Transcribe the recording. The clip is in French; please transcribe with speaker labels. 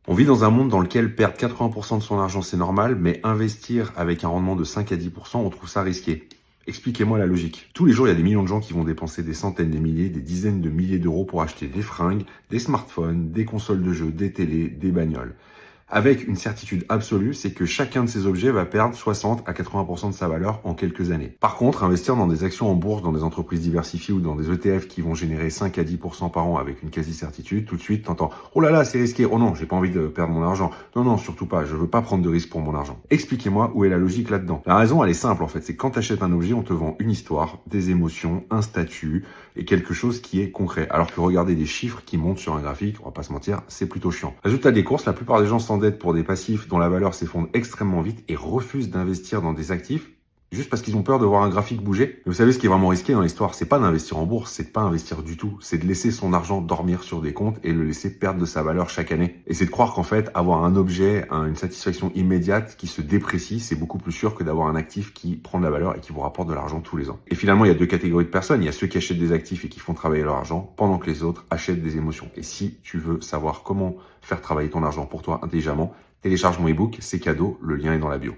Speaker 1: On vit dans un monde dans lequel perdre 80% de son argent, c'est normal, mais investir avec un rendement de 5 à 10%, on trouve ça risqué. Expliquez-moi la logique. Tous les jours, il y a des millions de gens qui vont dépenser des centaines de milliers, des dizaines de milliers d'euros pour acheter des fringues, des smartphones, des consoles de jeux, des télés, des bagnoles. Avec une certitude absolue, c'est que chacun de ces objets va perdre 60 à 80% de sa valeur en quelques années. Par contre, investir dans des actions en bourse, dans des entreprises diversifiées ou dans des ETF qui vont générer 5 à 10% par an avec une quasi-certitude, tout de suite, t'entends « Oh là là, c'est risqué, oh non, j'ai pas envie de perdre mon argent. Non, non, surtout pas, je veux pas prendre de risque pour mon argent. » Expliquez-moi où est la logique là-dedans. La raison, elle est simple en fait, c'est que quand tu achètes un objet, on te vend une histoire, des émotions, un statut et quelque chose qui est concret. Alors que regarder des chiffres qui montent sur un graphique, on va pas se mentir, c'est plutôt chiant. Résultat des courses, la plupart des gens s'endettent pour des passifs dont la valeur s'effondre extrêmement vite et refusent d'investir dans des actifs juste parce qu'ils ont peur de voir un graphique bouger. Mais vous savez ce qui est vraiment risqué dans l'histoire, c'est pas d'investir en bourse, c'est de pas investir du tout, c'est de laisser son argent dormir sur des comptes et le laisser perdre de sa valeur chaque année. Et c'est de croire qu'en fait, avoir un objet, une satisfaction immédiate qui se déprécie, c'est beaucoup plus sûr que d'avoir un actif qui prend de la valeur et qui vous rapporte de l'argent tous les ans. Et finalement, il y a deux catégories de personnes. Il y a ceux qui achètent des actifs et qui font travailler leur argent, pendant que les autres achètent des émotions. Et si tu veux savoir comment faire travailler ton argent pour toi intelligemment, télécharge mon ebook, c'est cadeau, le lien est dans la bio.